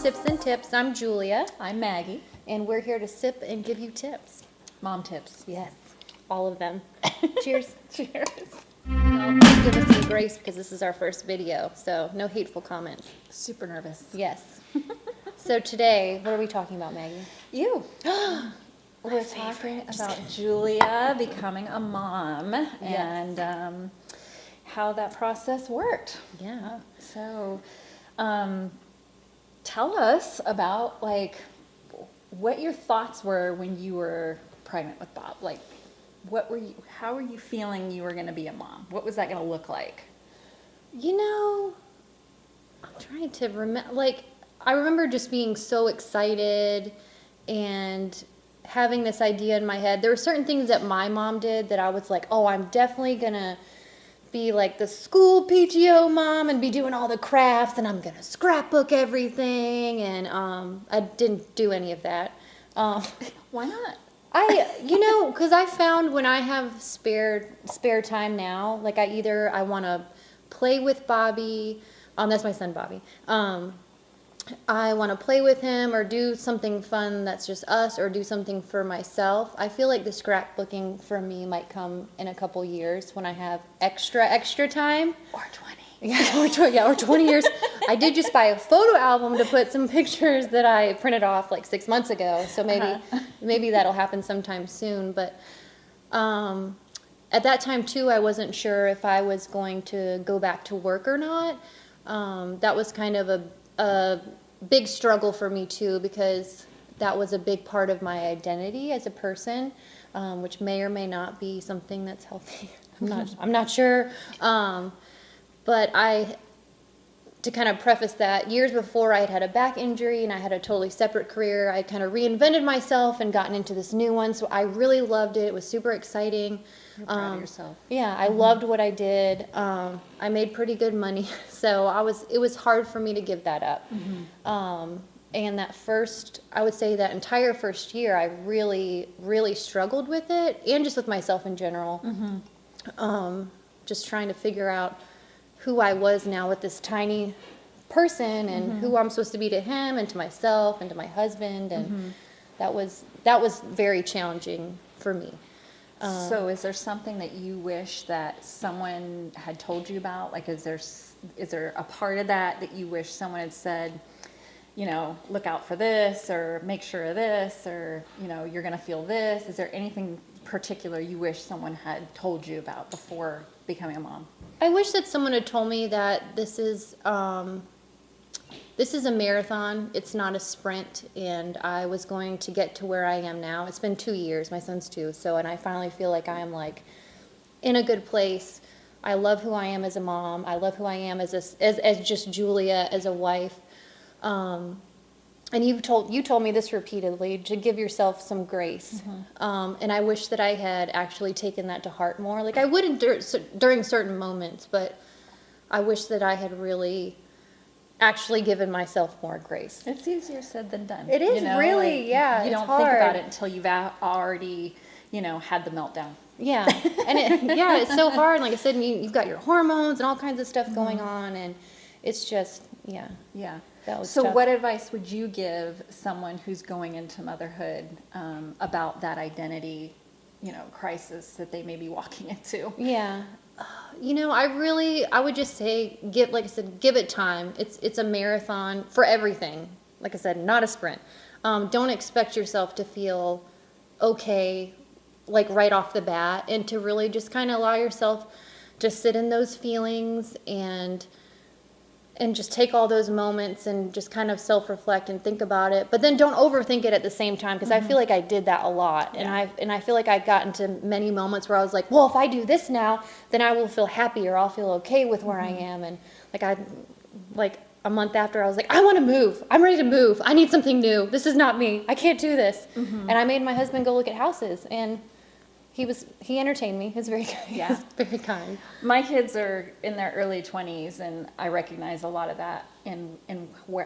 Sips and Tips. I'm Julia, I'm Maggie. and we're here to sip and give you tips. Mom tips. Yes, all of them. Cheers. Cheers. Please give us some grace because this is our first video, so no hateful comments. Super nervous. Yes. So today, what are we talking about, Maggie? You. We're talking about Julia becoming a mom and how that process worked. Yeah. So, tell us about what your thoughts were when you were pregnant with Bob. Like, how were you feeling you were going to be a mom? What was that going to look like? You know, I'm trying to remember, I remember just being so excited and having this idea in my head. There were certain things that my mom did that I was like, oh, I'm definitely going to be like the school PTO mom and be doing all the crafts, and I'm going to scrapbook everything, and I didn't do any of that. Why not? Because I found when I have spare time now, I want to play with Bobby. That's my son, Bobby. I want to play with him or do something fun that's just us or do something for myself. I feel like the scrapbooking for me might come in a couple years when I have extra time. Or 20. Yeah, or 20 years. I did just buy a photo album to put some pictures that I printed off 6 months ago. So maybe that'll happen sometime soon. But at that time, too, I wasn't sure if I was going to go back to work or not. That was kind of a big struggle for me too, because that was a big part of my identity as a person, which may or may not be something that's healthy. I'm not sure. But to kind of preface that, years before I had a back injury and I had a totally separate career, I kind of reinvented myself and gotten into this new one. So I really loved it. It was super exciting. You're proud of yourself. Yeah, I loved what I did. I made pretty good money, so it was hard for me to give that up. And I would say that entire first year, I really, really struggled with it, and just with myself in general. Just trying to figure out who I was now with this tiny person, and who I'm supposed to be to him and to myself and to my husband, and that was very challenging for me. So is there something that you wish that someone had told you about? Is there a part of that you wish someone had said, look out for this, or make sure of this, or, you're going to feel this? Is there anything particular you wish someone had told you about before becoming a mom? I wish that someone had told me that this is a marathon. It's not a sprint, and I was going to get to where I am now. It's been 2 years. My son's 2, and I finally feel like I am in a good place. I love who I am as a mom. I love who I am as just Julia, as a wife. And you told me this repeatedly, to give yourself some grace. And I wish that I had actually taken that to heart more. I wouldn't during certain moments, but I wish that I had really actually given myself more grace. It's easier said than done. It is really, yeah. You don't hard. think about it until you've already, had the meltdown. Yeah, and it's so hard. Like I said, you've got your hormones and all kinds of stuff going on, and it's just, yeah. That was so tough. What advice would you give someone who's going into motherhood about that identity, crisis that they may be walking into? Yeah. I would just say, give it time. It's a marathon for everything. Like I said, not a sprint. Don't expect yourself to feel okay, right off the bat, and to really just kind of allow yourself to sit in those feelings and just take all those moments and just kind of self-reflect and think about it. But then don't overthink it at the same time, because I feel like I did that a lot. Yeah. And I feel like I got into many moments where I was like, well, if I do this now, then I will feel happier. I'll feel okay with where I am. And a month after, I was like, I want to move. I'm ready to move. I need something new. This is not me. I can't do this. And I made my husband go look at houses, and he entertained me. He was very kind. Yeah. He was very kind. My kids are in their early 20s, and I recognize a lot of that in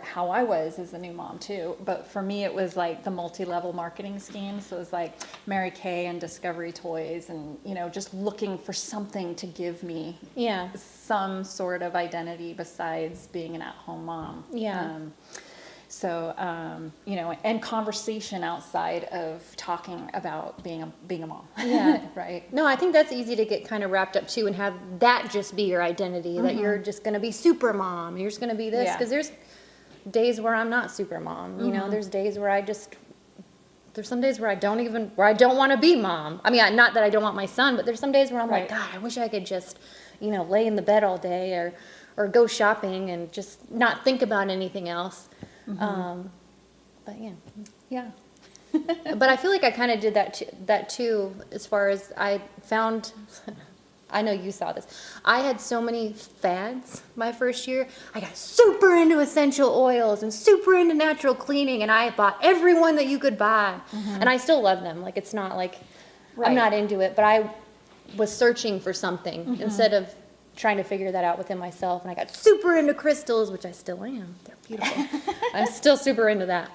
how I was as a new mom too. But for me, it was the multi-level marketing scheme. So it was Mary Kay and Discovery Toys, and just looking for something to give me some sort of identity besides being an at-home mom. Yeah. So, you know, and conversation outside of talking about being a mom. Yeah. Right. No, I think that's easy to get kind of wrapped up too and have that just be your identity, that you're just going to be super mom. You're just going to be this. Yeah. Because there's days where I'm not super mom. You know, there's days where there's some days where I don't want to be mom. I mean, not that I don't want my son, but there's some days where I'm like, Right. God, I wish I could just, you know, lay in the bed all day or go shopping and just not think about anything else. But yeah. Yeah. But I feel like I kind of did that too, as far as I found. I know you saw this. I had so many fads my first year. I got super into essential oils and super into natural cleaning, and I bought every one that you could buy. And I still love them. Like, it's not like Right. I'm not into it, but I was searching for something instead of trying to figure that out within myself. And I got super into crystals, which I still am. They're beautiful. I'm still super into that.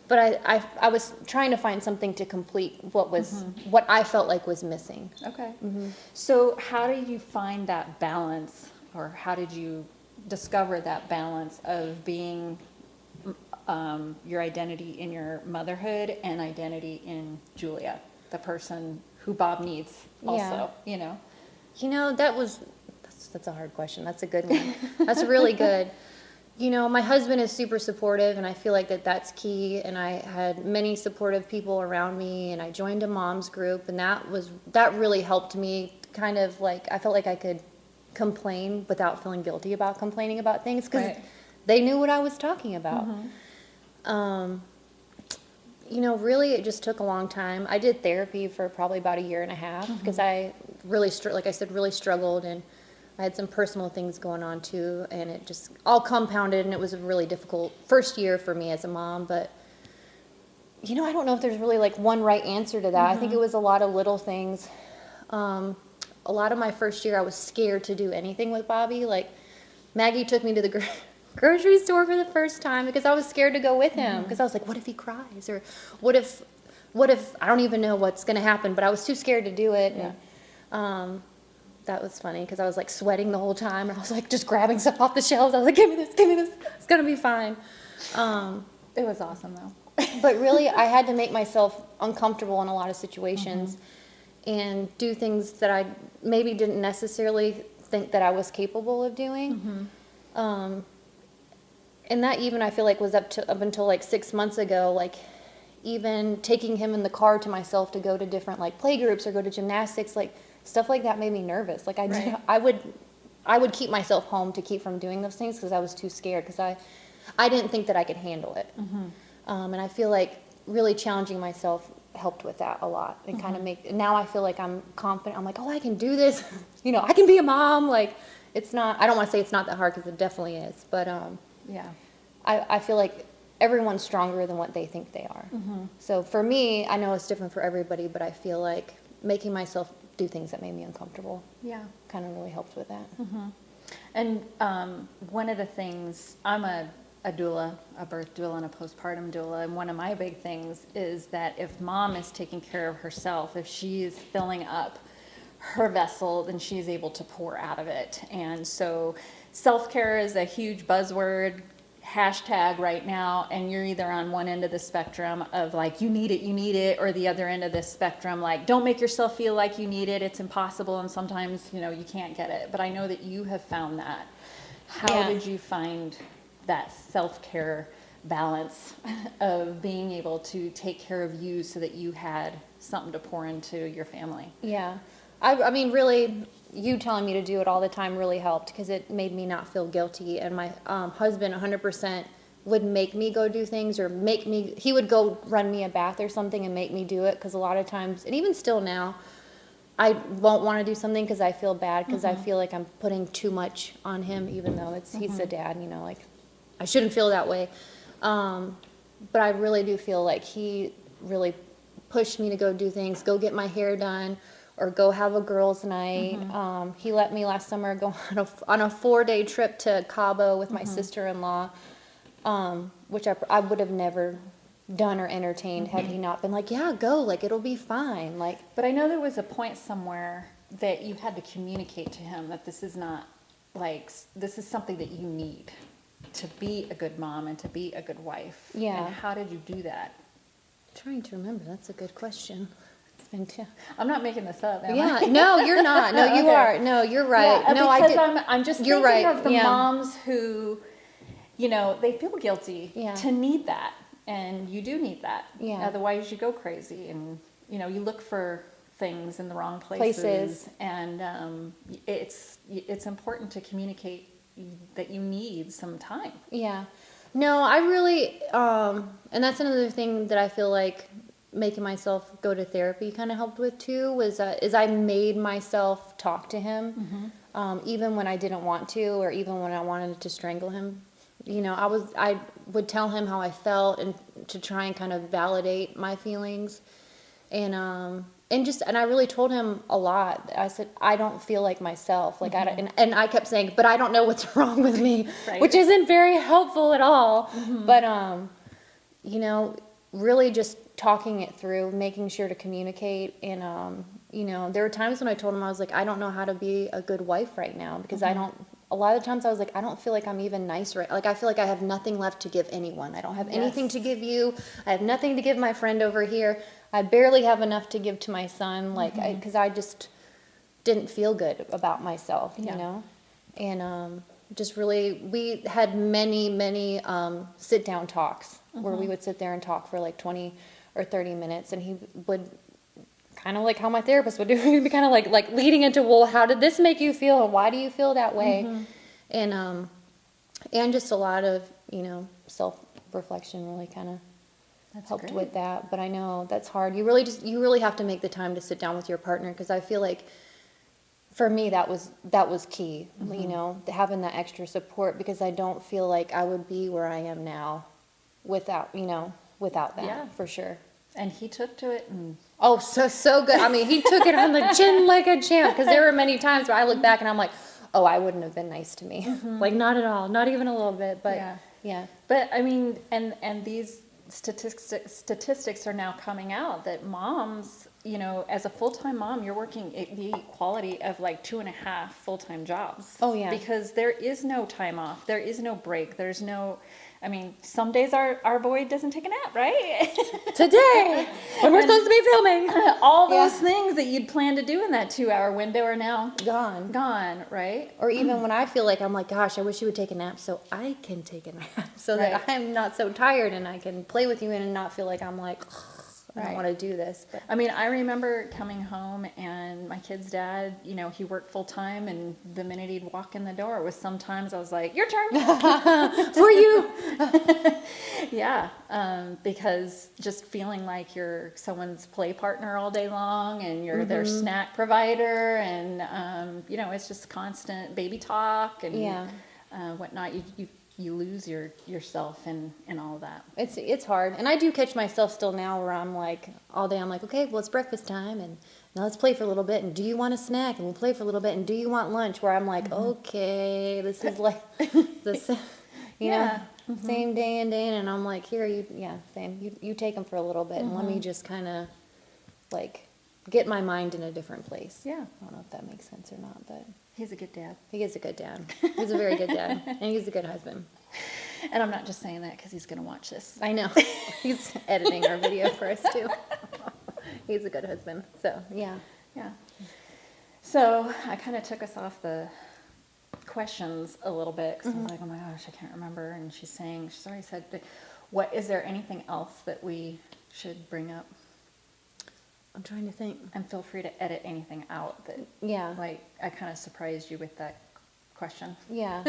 But I was trying to find something to complete what I felt like was missing. Okay. So how do you find that balance, or how did you discover that balance of being your identity in your motherhood and identity in Julia, the person who Bob needs also, you know? You know, that's a hard question. That's a good one. That's really good. You know, my husband is super supportive, and I feel like that's key. And I had many supportive people around me, and I joined a mom's group, and that really helped me. Kind of like, I felt like I could complain without feeling guilty about complaining about things, because they knew what I was talking about. You know, really, it just took a long time. I did therapy for probably about a year and a half, because I really, like I said, really struggled, and I had some personal things going on too, and it just all compounded, and it was a really difficult first year for me as a mom. But, you know, I don't know if there's really like one right answer to that. I think it was a lot of little things. A lot of my first year, I was scared to do anything with Bobby. Like, Maggie took me to the grocery store for the first time because I was scared to go with him, because I was like, what if he cries? Or what if I don't even know what's going to happen, but I was too scared to do it. Yeah. And, that was funny, because I was like sweating the whole time, and I was like just grabbing stuff off the shelves. I was like, give me this, it's gonna be fine. It was awesome though. But really, I had to make myself uncomfortable in a lot of situations and do things that I maybe didn't necessarily think that I was capable of doing. And that even, I feel like, was up until like 6 months ago. Like, even taking him in the car to myself to go to different like play groups or go to gymnastics, like stuff like that made me nervous. Like, I would keep myself home to keep from doing those things, because I was too scared, because I didn't think that I could handle it. And I feel like really challenging myself helped with that a lot, and kind of now I feel like I'm confident. I'm like, oh, I can do this. You know, I can be a mom. Like, it's not, I don't want to say it's not that hard, because it definitely is. But Yeah. I feel like everyone's stronger than what they think they are. So for me, I know it's different for everybody, but I feel like making myself do things that made me uncomfortable Yeah. kind of really helped with that. And one of the things, I'm a doula, a birth doula and a postpartum doula, and one of my big things is that if mom is taking care of herself, if she is filling up her vessel, then she's able to pour out of it. And so self-care is a huge buzzword hashtag right now, and you're either on one end of the spectrum of like, you need it, or the other end of the spectrum, like, don't make yourself feel like you need it, it's impossible, and sometimes, you know, you can't get it. But I know that you have found that. How did you find that self-care balance of being able to take care of you so that you had something to pour into your family? Yeah. I mean, really, you telling me to do it all the time really helped, because it made me not feel guilty. And my husband 100% would make me go do things, or he would go run me a bath or something and make me do it, because a lot of times, and even still now, I won't want to do something because I feel bad, because I feel like I'm putting too much on him, even though he's a dad, you know, like, I shouldn't feel that way. But I really do feel like he really pushed me to go do things, go get my hair done, or go have a girls' night. He let me last summer go on a 4-day trip to Cabo with my sister-in-law, which I would have never done or entertained had he not been like, yeah, go, like, it'll be fine. Like, But I know there was a point somewhere that you had to communicate to him that this is not, like, this is something that you need. to be a good mom and to be a good wife? Yeah. And how did you do that? I'm trying to remember. That's a good question. It's been I'm not making this up, am yeah. I? No, you're not. No, you Okay. are. No, you're right. Yeah, No, I because did. I'm just You're thinking right. of the Yeah. moms who, they feel guilty Yeah. to need that. And you do need that. Yeah. Otherwise you go crazy and, you look for things in the wrong places. And it's important to communicate that you need some time. Yeah. No, I really, and that's another thing that I feel like making myself go to therapy kind of helped with too, is I made myself talk to him, even when I didn't want to, or even when I wanted to strangle him. I would tell him how I felt and to try and kind of validate my feelings. And I really told him a lot. I said, I don't feel like myself. Like, and I kept saying, but I don't know what's wrong with me, Right. which isn't very helpful at all. But, really just talking it through, making sure to communicate. And, there were times when I told him, I was like, I don't know how to be a good wife right now because a lot of times I was like, I don't feel like I'm even nice right. Like, I feel like I have nothing left to give anyone. I don't have anything to give you. I have nothing to give my friend over here. I barely have enough to give to my son. Like, because I just didn't feel good about myself, and just really, we had many sit down talks where we would sit there and talk for like 20 or 30 minutes, and he would kind of like how my therapist would do. He'd be kind of like leading into, well, how did this make you feel, and why do you feel that way? And just a lot of self reflection really kind of helped great. with that. But I know that's hard. You really have to make the time to sit down with your partner, because I feel like for me that was key. Having that extra support, because I don't feel like I would be where I am now without that. Yeah. For sure. And he took to it and Oh, so good. I mean, he took it on the chin like a champ, because there were many times where I look back and I'm like, oh, I wouldn't have been nice to me. Like, not at all, not even a little bit. But yeah. But I mean, and these statistics are now coming out that moms, as a full-time mom, you're working the equality of like 2.5 full-time jobs. Oh, yeah. Because there is no time off. There is no break. There's no, some days our boy doesn't take a nap, right? Today, when we're supposed to be filming. All those things that you'd plan to do in that 2-hour window are now gone, right? Or even when I feel like, I'm like, gosh, I wish you would take a nap so I can take a nap, so that I'm not so tired and I can play with you and not feel like I'm like, I don't want to do this. But I remember coming home and my kid's dad, he worked full time, and the minute he'd walk in the door, it was sometimes I was like, your turn. For you. Yeah. Because just feeling like you're someone's play partner all day long, and you're their snack provider, and, it's just constant baby talk and whatnot. You lose yourself in all of that. It's hard. And I do catch myself still now where I'm like, all day I'm like, okay, well, it's breakfast time, and now let's play for a little bit, and do you want a snack? And we'll play for a little bit, and do you want lunch? Where I'm like, okay, this is like this, same day in, day in, and I'm like, here, same. You take them for a little bit, and let me just kind of like get my mind in a different place. Yeah. I don't know if that makes sense or not, but He's a good dad. he is a good dad. He's a very good dad, and he's a good husband. And I'm not just saying that because he's going to watch this. I know. He's editing our video for us too. He's a good husband. So, yeah. Yeah. So I kind of took us off the questions a little bit, because I was like, oh my gosh, I can't remember. And she's already said, is there anything else that we should bring up? I'm trying to think. And feel free to edit anything out that, like, I kind of surprised you with that question. Yeah.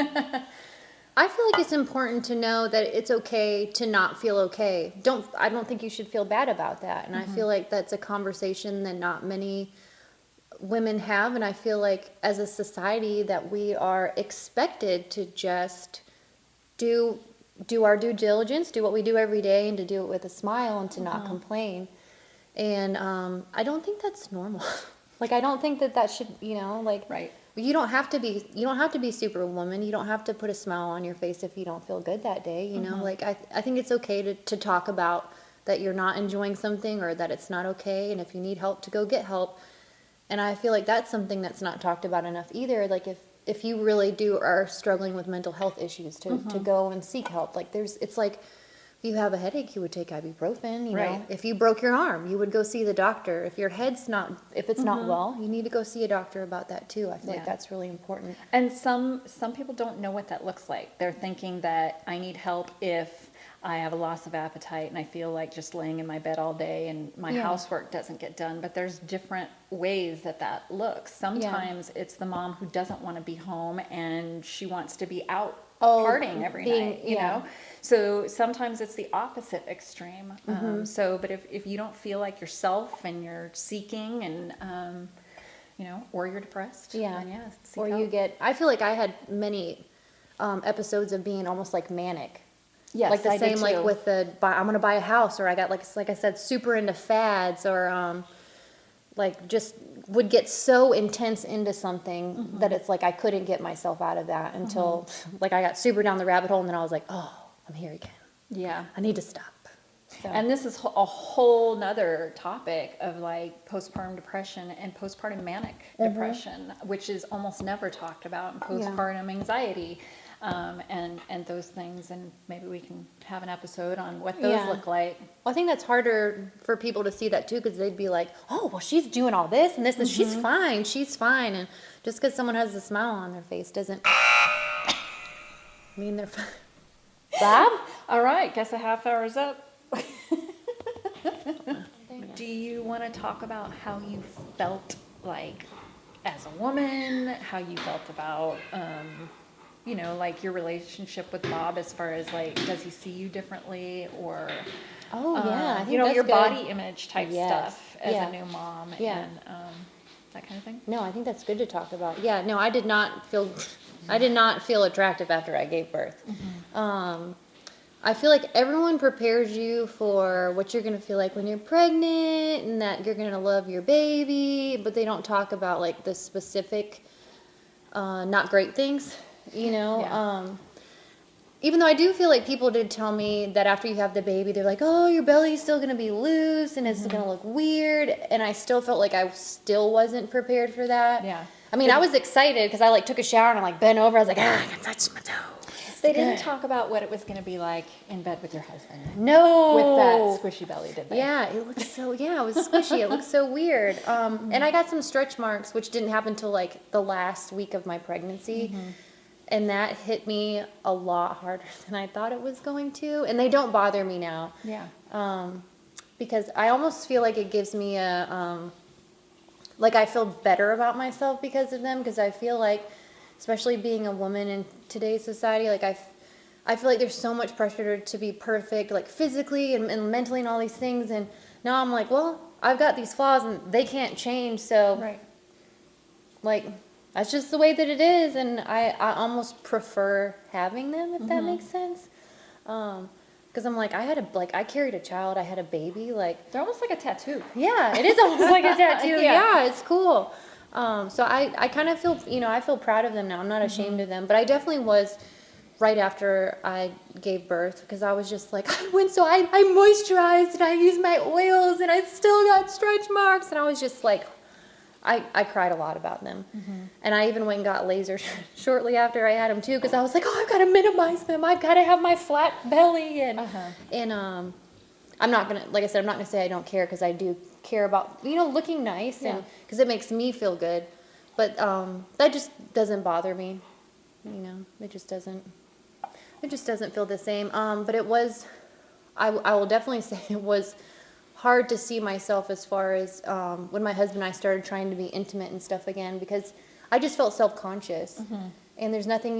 I feel like it's important to know that it's okay to not feel okay. I don't think you should feel bad about that. And I feel like that's a conversation that not many women have. And I feel like as a society that we are expected to just do our due diligence, do what we do every day, and to do it with a smile, and to not complain. And I don't think that's normal. Like, I don't think that should, Right. You don't have to be superwoman. You don't have to put a smile on your face if you don't feel good that day. Like, I think it's okay to talk about that you're not enjoying something, or that it's not okay. And if you need help, to go get help. And I feel like that's something that's not talked about enough either. Like, if if you really are struggling with mental health issues to go and seek help. Like it's like, if you have a headache, you would take ibuprofen, you know. Right. If you broke your arm, you would go see the doctor. If your head's if it's not well, you need to go see a doctor about that too. I feel like that's really important. And some people don't know what that looks like. They're thinking that I need help if I have a loss of appetite and I feel like just laying in my bed all day and my housework doesn't get done. But there's different ways that looks. Sometimes it's the mom who doesn't want to be home and she wants to be out partying every night, you know? So sometimes it's the opposite extreme. But if you don't feel like yourself and you're seeking and, you know, or you're depressed, then seek Or help. I feel like I had many episodes of being almost like manic. Yes, like the I did same, too. like with I'm gonna buy a house, or I got like I said, super into fads, or like just would get so intense into something that it's like I couldn't get myself out of that until like I got super down the rabbit hole, and then I was like, oh, I'm here again. Yeah. I need to stop. So. And this is a whole nother topic of like postpartum depression and postpartum manic depression, which is almost never talked about, and postpartum anxiety. And those things, and maybe we can have an episode on what those look like. Well, I think that's harder for people to see that too, because they'd be like, oh, well, she's doing all this and this, and she's fine. And just because someone has a smile on their face doesn't mean they're fine. Bob? All right, guess a half hour's up. Do you want to talk about how you felt like as a woman, how you felt about you know, like your relationship with Bob, as far as like, does he see you differently, or I think you know, that's your good. Body image type stuff as a new mom and that kind of thing? No, I think that's good to talk about. Yeah, no, I did not feel attractive after I gave birth. I feel like everyone prepares you for what you're going to feel like when you're pregnant, and that you're going to love your baby, but they don't talk about like the specific not great things, you know. Even though I do feel like people did tell me that after you have the baby, they're like, oh, your belly's still going to be loose and it's going to look weird, and I still felt like I still wasn't prepared for that. Yeah. I mean, I was excited because I like took a shower and I like bent over. I was like, I can touch my toe. They didn't talk about what it was going to be like in bed with your husband. No. With that squishy belly, did they? Yeah, it looked so, it was squishy. It looked so weird. And I got some stretch marks, which didn't happen till like the last week of my pregnancy. And that hit me a lot harder than I thought it was going to. And they don't bother me now. Yeah. Because I almost feel like it gives me like I feel better about myself because of them. Because I feel like, especially being a woman in today's society, like I feel like there's so much pressure to be perfect, like physically and mentally and all these things. And now I'm like, well, I've got these flaws and they can't change. So like, that's just the way that it is. And I almost prefer having them, if that makes sense. Because I'm like, I carried a child, I had a baby, like. They're almost like a tattoo. Yeah, it is almost like a tattoo. Yeah, it's cool. So I kind of feel, I feel proud of them now. I'm not ashamed of them, but I definitely was right after I gave birth, because I was just like, I moisturized and I used my oils and I still got stretch marks, and I was just like, I cried a lot about them. And I even went and got lasers shortly after I had them too, because I was like, oh, I've got to minimize them. I've got to have my flat belly. And I'm not going to, like I said, I'm not going to say I don't care, because I do care about, looking nice, and because it makes me feel good. But that just doesn't bother me. It just doesn't feel the same. But it was, I will definitely say it was hard to see myself as far as when my husband and I started trying to be intimate and stuff again, because I just felt self-conscious. And there's nothing,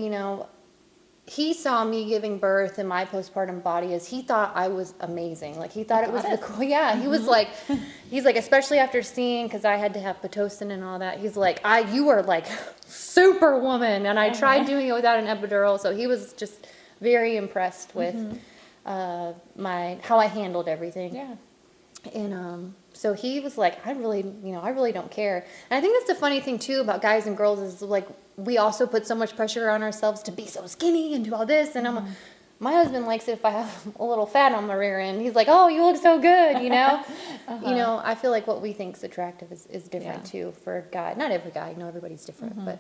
he saw me giving birth in my postpartum body as he thought I was amazing. Like, he thought it was the cool. Yeah, he was like, he's like, especially after seeing, because I had to have Pitocin and all that, he's like, you are like superwoman. And I tried doing it without an epidural, so he was just very impressed with how I handled everything. Yeah. And so he was like, I really don't care. And I think that's the funny thing too about guys and girls is, like, we also put so much pressure on ourselves to be so skinny and do all this. And my husband likes it if I have a little fat on my rear end. He's like, oh, you look so good, I feel like what we think is attractive is different too for a guy. Not every guy, everybody's different, but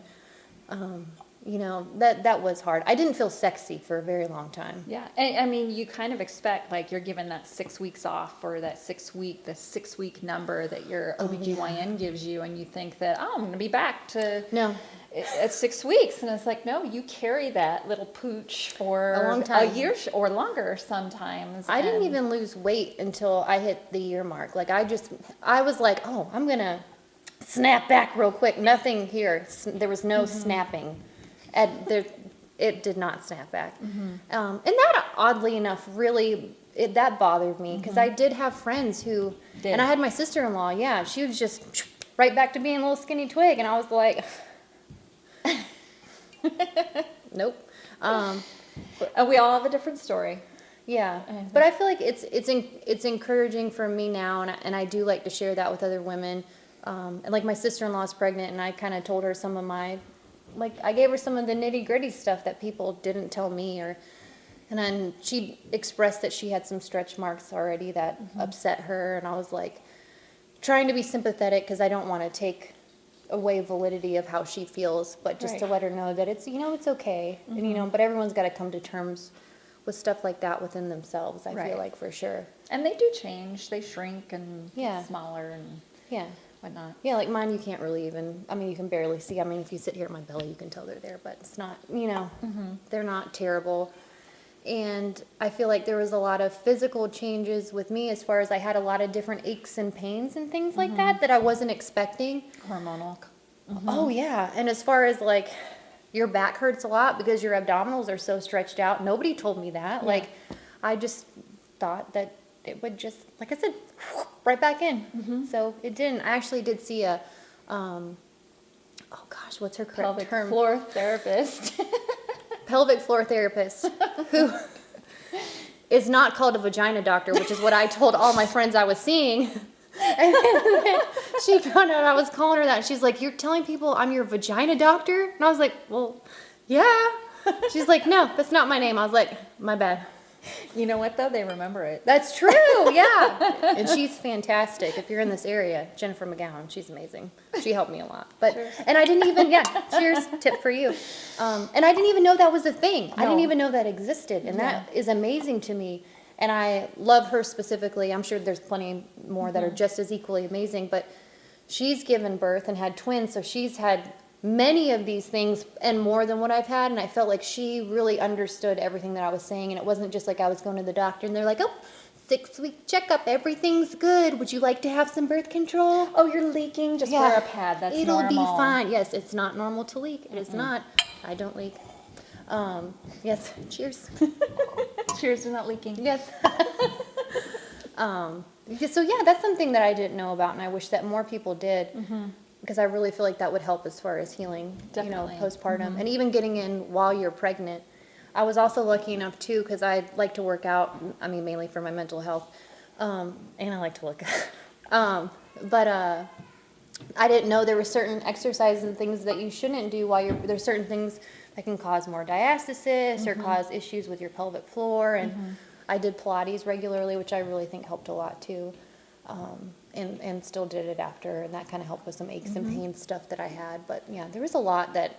You know, that was hard. I didn't feel sexy for a very long time. Yeah. And I mean, you kind of expect, like, you're given that 6 weeks off, or the 6-week number that your OBGYN gives you, and you think that, oh, I'm going to be back to No. at 6 weeks. And it's like, no, you carry that little pooch for A long time. a year or longer sometimes. I didn't And- even lose weight until I hit the year mark. Like, I was like, oh, I'm going to snap back real quick. Nothing here. There was no snapping. It did not snap back. And that, oddly enough, really, that bothered me, because I did have friends who, Did. and I had my sister-in-law, yeah, she was just right back to being a little skinny twig, and I was like, nope. And we all have a different story. Yeah, but I feel like it's encouraging for me now, and I do like to share that with other women. And like, my sister-in-law is pregnant, and I kind of told her some of my, like, I gave her some of the nitty-gritty stuff that people didn't tell me, and then she expressed that she had some stretch marks already that upset her, and I was like, trying to be sympathetic, because I don't want to take away validity of how she feels, but just to Right. let her know that it's, it's okay, and but everyone's got to come to terms with stuff like that within themselves. I Right. feel like, for sure. And they do change. They shrink and Yeah. get smaller and Yeah. whatnot. Yeah, like mine, you can't really even, I mean, you can barely see. I mean, if you sit here at my belly, you can tell they're there, but it's not, they're not terrible. And I feel like there was a lot of physical changes with me, as far as I had a lot of different aches and pains and things like that I wasn't expecting. Hormonal. Oh, yeah. And as far as, like, your back hurts a lot because your abdominals are so stretched out. Nobody told me that. Yeah. Like, I just thought that it would just, like I said, right back in. So it didn't. I actually did see a, oh gosh, what's her correct Pelvic term? floor therapist. Pelvic floor therapist, who is not called a vagina doctor, which is what I told all my friends I was seeing. And then she found out I was calling her that. She's like, "You're telling people I'm your vagina doctor?" And I was like, "Well, yeah." She's like, "No, that's not my name." I was like, "My bad." You know what, though? They remember it. That's true, yeah. And she's fantastic. If you're in this area, Jennifer McGowan, she's amazing. She helped me a lot. But Cheers. and I didn't even, cheers, tip for you. And I didn't even know that was a thing. I didn't No. even know that existed, and that is amazing to me. And I love her specifically. I'm sure there's plenty more that are just as equally amazing, but she's given birth and had twins, so she's had many of these things and more than what I've had, and I felt like she really understood everything that I was saying, and it wasn't just like I was going to the doctor and they're like, "Oh, 6-week checkup, everything's good. Would you like to have some birth control?" Oh, you're leaking? Just wear a pad. That's It'll normal. be fine. Yes, it's not normal to leak. It is not. I don't leak. Yes, cheers. Cheers to not leaking. Yes. So yeah, that's something that I didn't know about, and I wish that more people did, because I really feel like that would help as far as healing, Definitely. postpartum, and even getting in while you're pregnant. I was also lucky enough too, because I like to work out. I mean, mainly for my mental health, and I like to look good. But I didn't know there were certain exercises and things that you shouldn't do while there's certain things that can cause more diastasis or cause issues with your pelvic floor. And I did Pilates regularly, which I really think helped a lot too. And still did it after, and that kind of helped with some aches and pains stuff that I had. But yeah, there was a lot that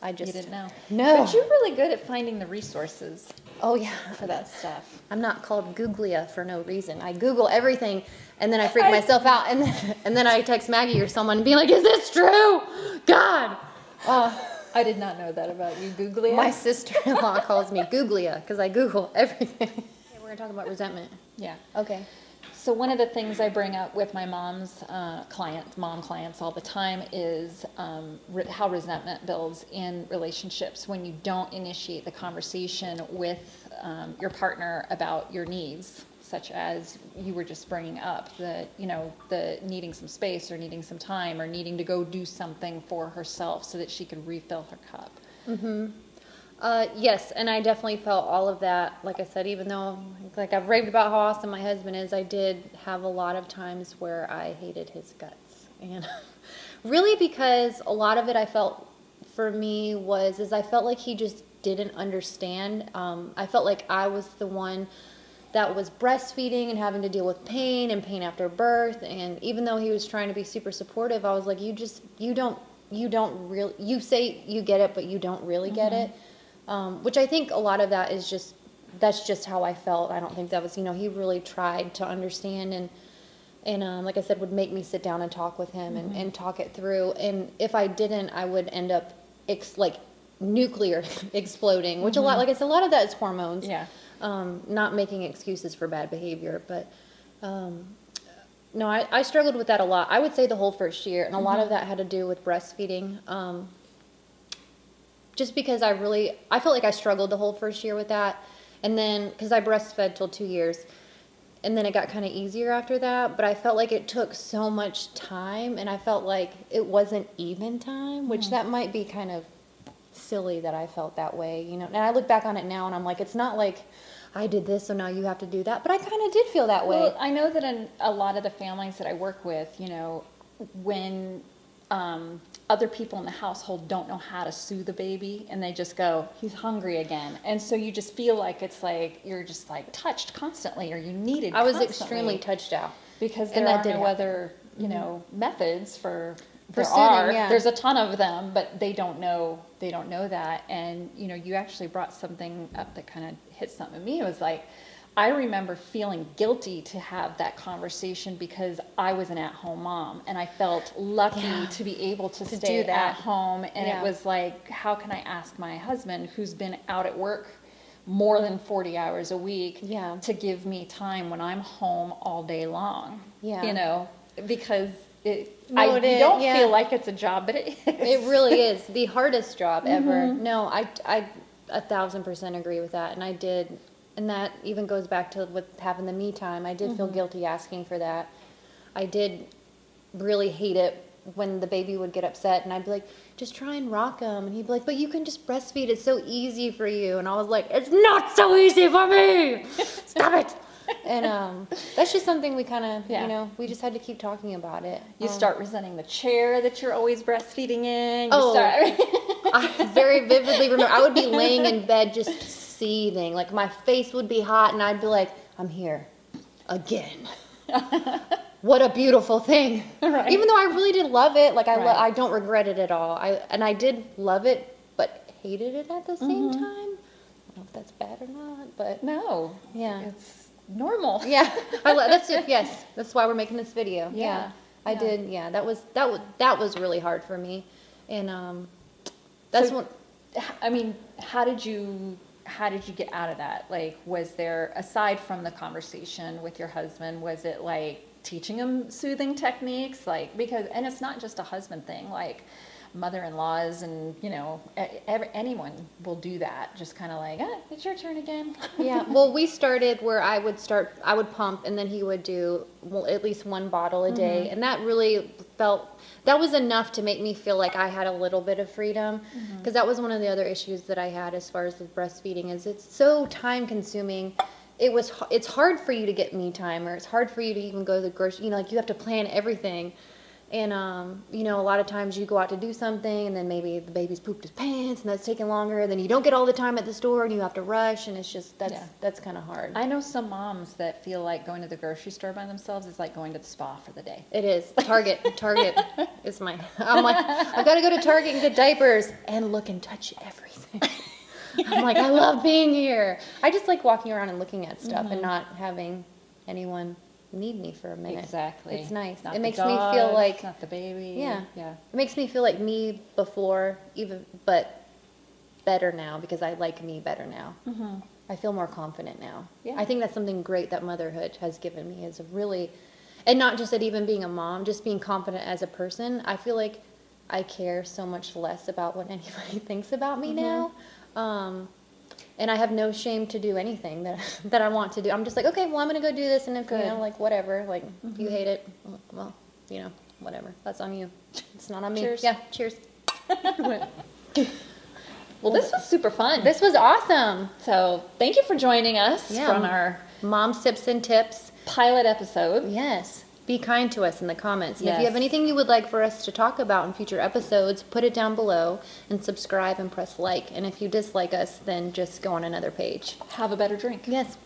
I just You didn't know. No. But you're really good at finding the resources Oh yeah, for that stuff. I'm not called Googlia for no reason. I Google everything, and then I freak myself out, and then I text Maggie or someone and be like, "Is this true? God!" I did not know that about you. Google it. My sister-in-law calls me Googlia because I Google everything. Okay, we're gonna talk about resentment. Yeah. Okay. So one of the things I bring up with my mom clients all the time is how resentment builds in relationships when you don't initiate the conversation with your partner about your needs, such as you were just bringing up, the needing some space or needing some time or needing to go do something for herself so that she could refill her cup. Yes, and I definitely felt all of that. Like I said, even though, like I've raved about how awesome my husband is, I did have a lot of times where I hated his guts. And really because a lot of it I felt for me is I felt like he just didn't understand. I felt like I was the one that was breastfeeding and having to deal with pain and pain after birth. And even though he was trying to be super supportive, I was like, you don't you don't really, you say you get it, but you don't really get it. Which I think a lot of that is just, that's just how I felt. I don't think that was, he really tried to understand, and like I said, would make me sit down and talk with him and talk it through. And if I didn't, I would end up like nuclear exploding, which a lot, like I said, a lot of that is hormones. Yeah. Not making excuses for bad behavior, but no, I struggled with that a lot. I would say the whole first year, and a lot of that had to do with breastfeeding. Just because I felt like I struggled the whole first year with that. And then, because I breastfed till 2 years, and then it got kind of easier after that, but I felt like it took so much time, and I felt like it wasn't even time, which that might be kind of silly that I felt that way, And I look back on it now, and I'm like, it's not like I did this, so now you have to do that, but I kind of did feel that way. Well, I know that in a lot of the families that I work with, when other people in the household don't know how to soothe the baby, and they just go, he's hungry again. And so you just feel like it's like you're just like touched constantly, or you needed I was constantly, extremely touched out. because And there that are did no happen. other, methods for there soothing, are. yeah. There's a ton of them, but they don't know that. And you actually brought something up that kind of hit something in me. It was like, I remember feeling guilty to have that conversation because I was an at-home mom, and I felt lucky to be able to stay do that. at home. And Yeah. it was like, how can I ask my husband, who's been out at work more than 40 hours a week, Yeah. to give me time when I'm home all day long? Yeah. Because No, I it is, don't yeah. feel like it's a job, but it is. It really is the hardest job ever. No, I 1,000% agree with that, and I did, and that even goes back to with having the me time. I did feel guilty asking for that. I did really hate it when the baby would get upset, and I'd be like, just try and rock him, and he'd be like, but you can just breastfeed. It's so easy for you, and I was like, it's not so easy for me. Stop it. And that's just something we kind of, Yeah. we just had to keep talking about it. You start resenting the chair that you're always breastfeeding in. I very vividly remember I would be laying in bed just seething. Like my face would be hot, and I'd be like, I'm here again. What a beautiful thing. Right. Even though I really did love it. Like Right. I don't regret it at all. I did love it, but hated it at the same time. I don't know if that's bad or not, but No. yeah. It's normal. Yeah, that's it. Yes, that's why we're making this video. Yeah, I yeah. did. Yeah, that was really hard for me, and that's So- when. I mean, how did you get out of that? Like, was there, aside from the conversation with your husband, was it like teaching him soothing techniques? Like, because, and it's not just a husband thing, like mother-in-laws and, anyone will do that. Just kind of like, it's your turn again. Yeah, well, we started where I would pump, and then he would do at least one bottle a day, and that really that was enough to make me feel like I had a little bit of freedom, because that was one of the other issues that I had as far as the breastfeeding is it's so time consuming. It's hard for you to get me time, or it's hard for you to even go to the grocery, like you have to plan everything. And, a lot of times you go out to do something, and then maybe the baby's pooped his pants, and that's taking longer. Then you don't get all the time at the store, and you have to rush, and it's just, that's kind of hard. I know some moms that feel like going to the grocery store by themselves is like going to the spa for the day. It is. Target is I'm like, I gotta go to Target and get diapers, and look and touch everything. I'm like, I love being here. I just like walking around and looking at stuff and not having anyone need me for a minute. Exactly. It's nice. Not It the makes me feel dogs, like, not the baby. yeah. Yeah. It makes me feel like me before, but better now, because I like me better now. I feel more confident now. Yeah. I think that's something great that motherhood has given me, is a really, and not just at even being a mom, just being confident as a person. I feel like I care so much less about what anybody thinks about me now. And I have no shame to do anything that I want to do. I'm just like, okay, well, I'm going to go do this. And if, Good. like, whatever, like, if you hate it, well, whatever. That's on you. It's not on me. Cheers. Yeah, cheers. Well, this was super fun. This was awesome. So thank you for joining us Yeah. from our Mom tips and tips. pilot episode. Yes. Be kind to us in the comments. And if you Yes. have anything you would like for us to talk about in future episodes, put it down below and subscribe and press like. And if you dislike us, then just go on another page. Have a better drink. Yes.